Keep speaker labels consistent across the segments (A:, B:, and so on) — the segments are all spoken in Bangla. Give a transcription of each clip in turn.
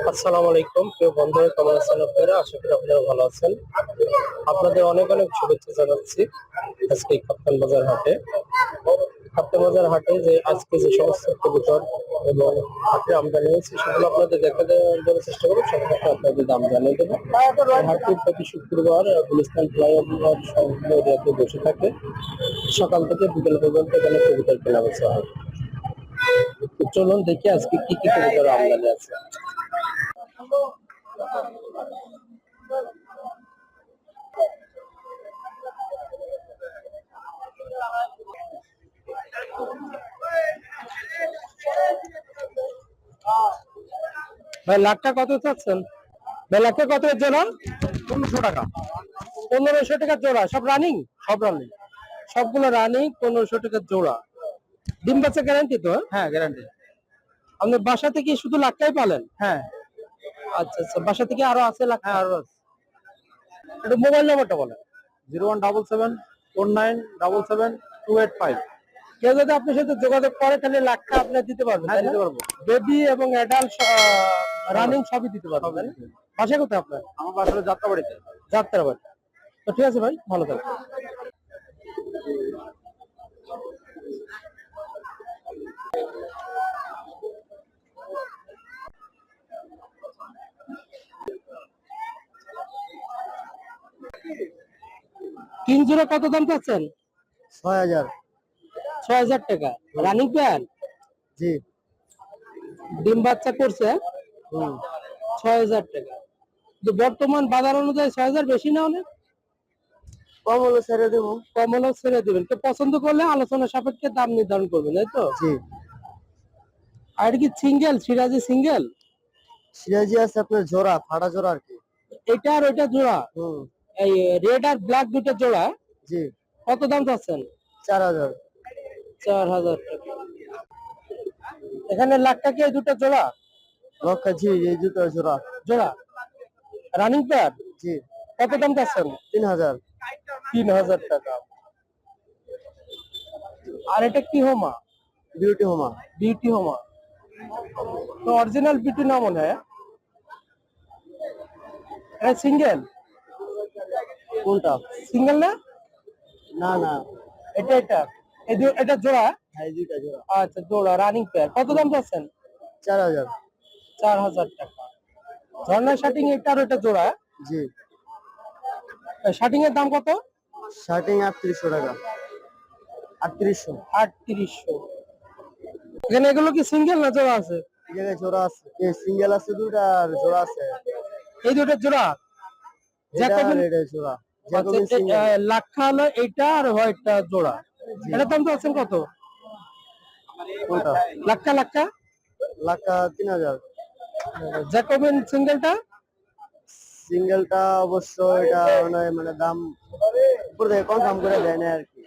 A: আসসালামু আলাইকুম প্রিয় বন্ধুরা, কেমন আছেন আপনারা? আশা করি আপনারা ভালো আছেন। আপনাদের অনেক অনেক শুভেচ্ছা জানাচ্ছি আজকে এই কাপ্তান বাজার হাটে। কাপ্তান বাজার হাটে যে আজকে যে সমস্ত কবুতর এবং হাটে আমদানি হয়েছে সেগুলো আপনাদের দেওয়ার চেষ্টা করবো, সাথে সাথে আপনাদের দাম জানিয়ে দেবো। এই হাটটি প্রতি শুক্রবার গুলিস্তান ফ্লাইওভার সংলগ্ন এরিয়াতে বসে থাকে। সকাল থেকে বিকেল পর্যন্ত এখানে কবুতর কেনা বেচা হয়। তো চলুন দেখি আজকে কি কি কবুতর আমদানি আছে। ভাই লাখটা কত চাচ্ছেন? ভাই লাখটা কত জোড়া?
B: 1500 টাকা।
A: 1500 টাকা জোড়া। সব রানিং?
B: সব রানি।
A: সবগুলো রানিং, 1500 টাকা জোড়া। ডিম বাচ্চা গ্যারান্টি তো?
B: হ্যাঁ, গ্যারান্টি।
A: আপনি বাসা থেকে শুধু লাখটাই পালেন?
B: হ্যাঁ।
A: আচ্ছা আচ্ছা, বাসা থেকে আরো আছে লাখ?
B: হ্যাঁ, আরো আছে।
A: একটু মোবাইল নাম্বারটা বলেন।
B: 01774977285।
A: কেউ যদি আপনার সাথে যোগাযোগ করে তাহলে লাখটা আপনি দিতে পারবেন?
B: হ্যাঁ, দিতে পারবো।
A: বেবি এবং অ্যাডাল্ট রানিং সবই দিতে পারবেন। বাসা কোথায় আপনার?
B: আমার বাসা হলো যাত্রাবাড়িতে।
A: যাত্রাবাড়ি। তো ঠিক আছে ভাই, ভালো থাকবেন। তিন জোড়া কত দাম চাচ্ছেন?
B: 6000।
A: 6000 টাকা। Running pan?
B: জি।
A: ডিম বাচ্চা করছে? 6000 টাকা। তো বর্তমান বাজার অনুযায়ী 6000 বেশি না অনেক?
B: কম হলো ছেড়ে দেবো।
A: কম হলেও ছেড়ে দিবেন। তো পছন্দ করলে আলোচনা সাপেক্ষে দাম নির্ধারণ করবেন, তাই তো?
B: জি।
A: আর এটা কি সিঙ্গেল, সিরাজি সিঙ্গেল?
B: সিরাজি আছে আপনার জোড়া, ফাটা জোড়া আর কি।
A: এটা আর ওইটা জোড়া? এই রেড আর ব্ল্যাক দুটো জোড়া?
B: জি।
A: কত দাম চাচ্ছেন?
B: 4000।
A: 4000 টাকা। এখানে লাখটা কি এই দুটো জোড়া?
B: লক্কা। জি, এই দুটো জোড়া।
A: জোড়া রানিং পেয়ার?
B: জি।
A: কত দাম চাচ্ছেন?
B: 3000।
A: 3000 টাকা। আর এটা কি হোমা?
B: বিউটি হোমা।
A: বিউটি হোমা। তো অরিজিনাল বিউটি না মনে হয়? এটা সিঙ্গেল?
B: কোনটা?
A: সিঙ্গেল না?
B: না না,
A: এটা এটা এটা জোড়া?
B: হ্যাঁ, এই দুইটা জোড়া।
A: আচ্ছা, জোড়া রানিং পেয়ার। কত দাম চাচ্ছেন?
B: 4000।
A: 4000 টাকা। ঝর্ণা শার্টিং এটা আর ওটা জোড়া?
B: জি।
A: শার্টিং এর দাম কত?
B: শার্টিং 3800 টাকা। 3800।
A: 3800। এখানে এগুলো কি সিঙ্গেল না জোড়া আছে?
B: এই জায়গায় জোড়া আছে, সিঙ্গেল আছে দুইটা আর জোড়া আছে।
A: এই দুটো জোড়া?
B: এটা আর এটা জোড়া। জ্যাকোবিন
A: আচ্ছা,
B: সিঙ্গেল।
A: লাক্ষা হলো এইটা আর হোয়াইটটা জোড়া। এটার দাম তো আছেন কত?
B: কোনটা?
A: লাক্ষা লাক্ষা?
B: লাখা 3000।
A: জ্যাকোবিন সিঙ্গেলটা?
B: সিঙ্গেলটা অবশ্য এটা মানে দাম উপর থেকে কনফার্ম করে দেয় না আর কি।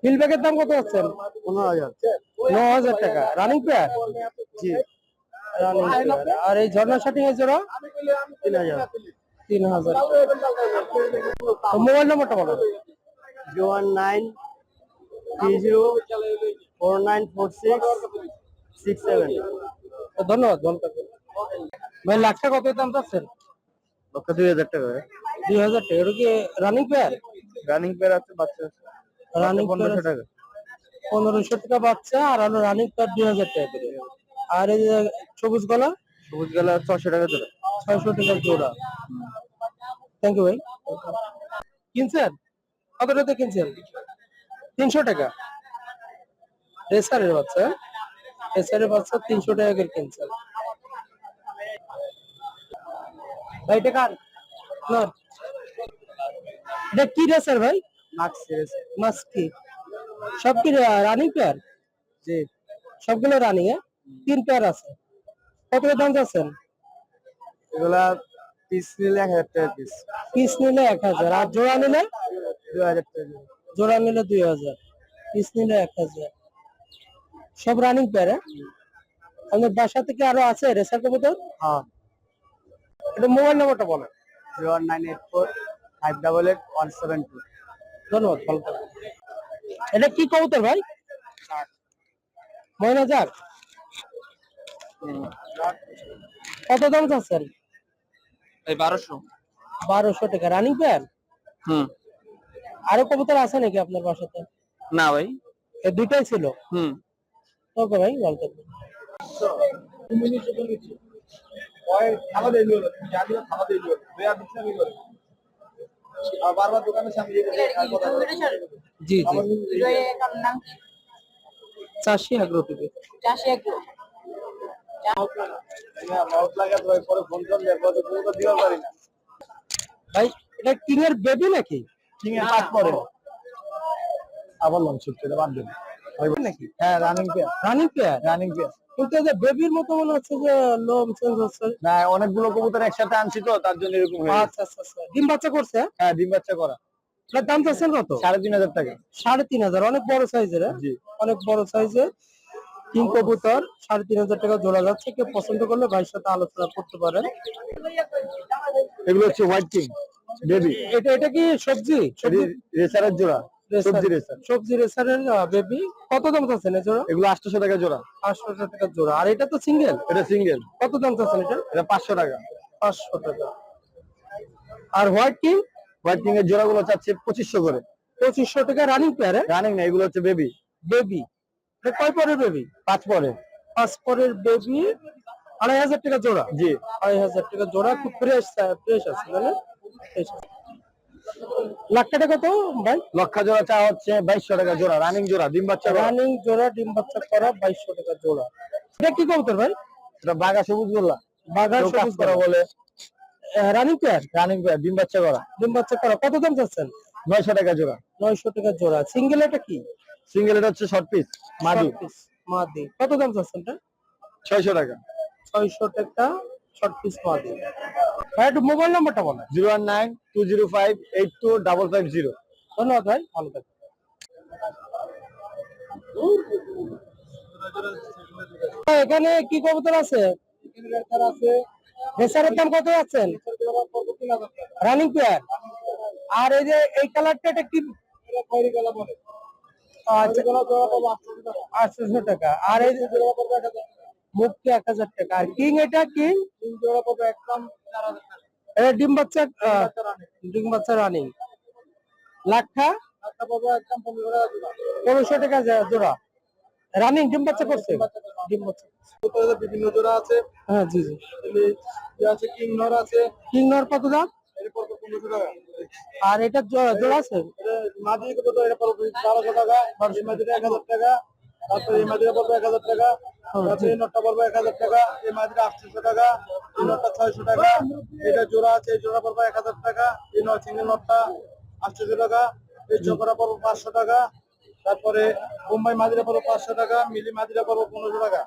A: ফিলব্যাগের দাম কত আছেন?
B: 15000।
A: 9000 টাকা। Running pair?
B: জি।
A: Running pair. আর এই ঝর্ণা শার্টিং এর জোড়া?
B: 3000।
A: 3000। মোবাইল নাম্বারটা বলো।
B: 01930494667।
A: ধন্যবাদ, ভালো থাকবেন ভাই। লাখটা কত দাম চাচ্ছেন?
B: লক্ষ 2000 টাকা।
A: 2000 টাকা। এটা কি রানিং পেয়ার?
B: রানিং পেয়ার আছে, বাচ্চা আছে।
A: রানিং
B: 1500 টাকা।
A: 1500 টাকা বাচ্চা, আর হলো রানিং পেয়ার 2000 টাকা করে। আর এই যে সবুজ গলা?
B: সবুজ গেলা 600 টাকা জোড়া।
A: 600 টাকা জোড়া। থ্যাংক ইউ ভাই। কিনছেন? কত টাকা কিনছেন? 300 টাকা। রেসারের বাচ্চা? রেসারের বাচ্চা 300 টাকা করে কিনছেন ভাই। এটা কার? নর? এটা কি রেসার ভাই?
B: মাক্স রেসার।
A: মাস্কি। সব কি রানিং পেয়ার?
B: জি।
A: সবগুলো রানিং? 3 পেয়ার আছে। কত দাম যাচ্ছেন?
B: এগুলা পিস নিলে 1000 টাকা পিস।
A: পিস নিলে 1000, আর জোড়া নিলে
B: 2000 টাকা।
A: জোড়া নিলে 2000, পিস নিলে 1000। সব রানিং পেয়ার? আমাদের বাসা থেকে আরো আছে রেসার কবুতর?
B: হ্যাঁ।
A: এটা মোবাইল নাম্বারটা বলেন।
B: 09845888172।
A: ধন্যবাদ, ভালো থাকবেন। এটা কি কবুতর ভাই? ময়না যাক? কত দাম চাচ্ছেন?
B: এই 1200।
A: 1200 টাকা রানিং পেয়ার।
B: হুম।
A: আরো কবুতর আছে নাকি আপনার বাসাতে?
B: না ভাই।
A: এই দুইটাই ছিল।
B: হুম।
A: ওকে ভাই, ভালো থাকবেন। জি জি, চাষি আগ্রো থেকে। ভাই এটা কিং এর বেবি নাকি?
B: কিং এর পাঁচ পরে আবার লঞ্চ হচ্ছে, এটা বাদ দেন
A: নাকি?
B: হ্যাঁ running pair.
A: Running pair.
B: Running pair.
A: কিন্তু এই যে বেবির মতো মনে হচ্ছে যে লোম চেঞ্জ হচ্ছে।
B: না অনেকগুলো কবুতর একসাথে আনছি তো তার জন্য এরকম হয়ে গেছে।
A: আচ্ছা আচ্ছা আচ্ছা, ডিম বাচ্চা করছে?
B: হ্যাঁ ডিম বাচ্চা করা।
A: এটার দাম চাচ্ছেন কত?
B: 3500 টাকা।
A: 3500, অনেক বড় সাইজের।
B: জি।
A: অনেক বড় সাইজের কিং কবুতর 3500 টাকা জোড়া যাচ্ছে। কেউ পছন্দ করলে ভাইয়ের সাথে আলোচনা করতে পারেন।
B: এগুলো হচ্ছে হোয়াইট কিং বেবি।
A: এটা এটা কি সবজি? সবজি
B: রেসারের জোড়া, সবজি রেসার।
A: সবজি রেসারের বেবি। কত দাম চাচ্ছেন এই জোড়া?
B: এগুলো 800 টাকা জোড়া।
A: 800 টাকা জোড়া। আর এটা তো সিঙ্গেল?
B: এটা সিঙ্গেল।
A: কত দাম চাচ্ছেন এটা?
B: এটা 500 টাকা।
A: 500 টাকা। আর হোয়াইট কিং?
B: হোয়াইট কিং এর জোড়া গুলো চাচ্ছে 2500 করে।
A: 2500 টাকা রানিং পেয়ার।
B: রানিং না, এগুলো হচ্ছে বেবি।
A: বেবি এটা কয় পরের বেবি?
B: 5 পরে।
A: 5 পরের বেবি। 2500 টাকা জোড়া।
B: জি।
A: 2500 টাকা জোড়া। খুব ফ্রেশ ফ্রেশ আছে মানে। লাখ টাকা কত ভাই?
B: লক্ষা জোড়া চা হচ্ছে 2200 টাকা জোড়া। রানিং জোড়া, ডিম বাচ্চা করা।
A: রানিং জোড়া, ডিম বাচ্চা করা, 2200 টাকা জোড়া। এটা কি কবুতর ভাই?
B: এটা বাঘা সবুজ গোল্লা।
A: বাঘা
B: কেউ কাজ
A: সবুজ
B: করা বলে।
A: Running pair.
B: রানিং পেয়ার, ডিম বাচ্চা করা।
A: ডিম বাচ্চা করা। কত দাম চাচ্ছেন?
B: 900 টাকা জোড়া।
A: 900 টাকা জোড়া। সিঙ্গেল এটা কি?
B: সিঙ্গেল এটা হচ্ছে শর্ট পিস মাদি।
A: Short piece, মাদি। কত দাম চাচ্ছেন এটা?
B: 600 টাকা।
A: 600 টাকা শর্ট পিস মাদি। ভাই একটু মোবাইল নাম্বারটা বলেন।
B: 01920582550।
A: ধন্যবাদ ভাই, ভালো থাকবেন। এখানে কি কবুতর আছে? রেসারের দাম কত যাচ্ছেন? Running pair. আর এই যে এই কালারটা এটা কি? আচ্ছা, 800 টাকা। আর এই যে মুক্তি 1000 টাকা। আর কিং এটা কিং? এটা ডিম বাচ্চা, ডিম বাচ্চা রানিং। লাখা 1500 টাকা জোড়া। রানিং ডিম বাচ্চা করছে? ডিম বাচ্চা
B: বিভিন্ন জোড়া আছে।
A: হ্যাঁ জি জি।
B: আছে কিং নর আছে।
A: কিং নর কত দাম?
B: এর পর 1500 টাকা।
A: আর এটা জোড়া আছে?
B: মাদি কত? এটা পড়বে 1200 টাকা। এই মাদিটা 1000 টাকা। তারপরে এই মাদিটা পড়বে 1000 টাকা। তারপরে এই নটটা পড়বে 1000 টাকা। এই মাদিটা 800 টাকা। এই নটটা 600 টাকা। এটা জোড়া আছে, এই জোড়া পড়বে 1000 টাকা। এই নট সিঙ্গেল নটটা 800 টাকা। এই চকরা পড়বে 500 টাকা। তারপরে বোম্বাই মাদিরা পড়বে 500 টাকা। মিলি মাদিরা পড়বে 1500 টাকা।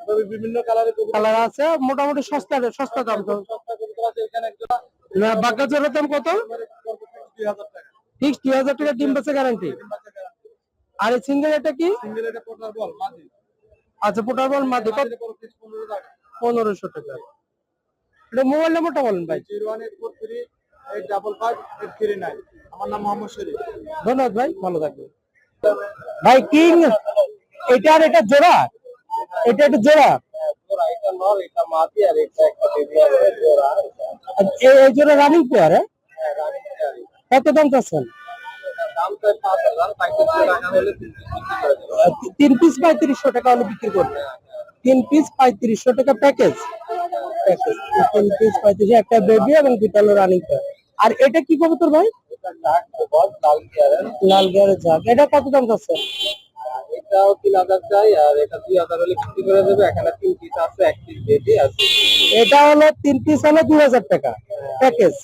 B: তবে বিভিন্ন কালারের
A: কালার আছে, মোটামুটি সস্তা সস্তা দাম তো।
B: সস্তা কবুতর আছে। এখানে একটা
A: বাঘা জোড়ার দাম কত?
B: 2000 টাকা।
A: ফিক্স 2000 টাকা ডিম বাচ্চা গ্যারান্টি। আর এই সিঙ্গেল এটা কি?
B: সিঙ্গেল এটা পোটার বল মাদি।
A: আচ্ছা, পোটার বল মাদি কত?
B: 1500 টাকা।
A: 1500 টাকা। এটা মোবাইল নাম্বারটা বলেন ভাই।
B: 01843855839। আমার নাম মোহাম্মদ শরীফ।
A: ধন্যবাদ ভাই, ভালো থাকবেন। ভাই কিং এটা আর এটা জোড়া? এটা একটা জোড়া?
B: এটা নর, এটা মাদি, আর এটা একটা বেবি আছে জোড়া।
A: এই জোড়া রানিং পেয়ার। কত দাম চাচ্ছেন?
B: দাম তো 5000, 3500 টাকা হলে
A: 3 পিস 3500 টাকা হলে বিক্রি করবে। 3 পিস 3500 টাকা প্যাকেজ। 3 পিস 3500, একটা বেবি এবং দুটো রানিং পেয়ার। আর এটা কি কবুতর ভাই?
B: এটা ডাক বল লাল গিয়ারের।
A: লাল গিয়ারের ঝাঁক। এটা কত দাম চাচ্ছে?
B: এটাও 3000 চাই, আর এটা 2000 হলে বিক্রি করে দেবে। এখানে 3 পিস আছে, 1 পিস বেবি আছে।
A: এটা হলো 3 পিস হলো 2000 টাকা প্যাকেজ।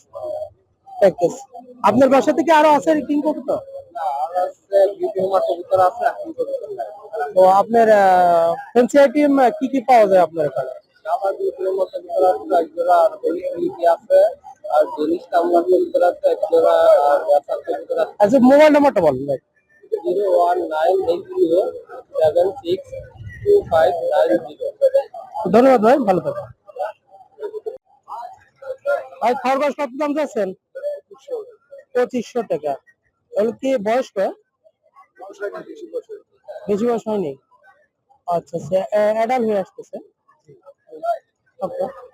A: প্যাকেজ। আপনার বাসা থেকে আরো আছে কিং কবুতর?
B: না, আর আছে বিভিন্ন কবুতর আছে, এখন কবুতর নাই।
A: তো আপনার ফ্যান্সি আইটেম কি কি পাওয়া যায় আপনার এখানে?
B: আমার বিভিন্ন মতো কবুতর আছে, এক জোড়া আর বেবি আছে, আর জিনিস কামলা কবুতর আছে এক জোড়া, আর রাসার কবুতর আছে।
A: আচ্ছা, মোবাইল নাম্বারটা বলেন ভাই।
B: 01980762590।
A: ধন্যবাদ ভাই, ভালো থাকবেন। ভাই খরগোশ কত দাম যাচ্ছেন? 2500 টাকা। তাহলে কি বয়স্ক? বেশি বয়স হয়নি। আচ্ছা আচ্ছা, অ্যাডাল্ট হয়ে আসতেছে।
C: আচ্ছা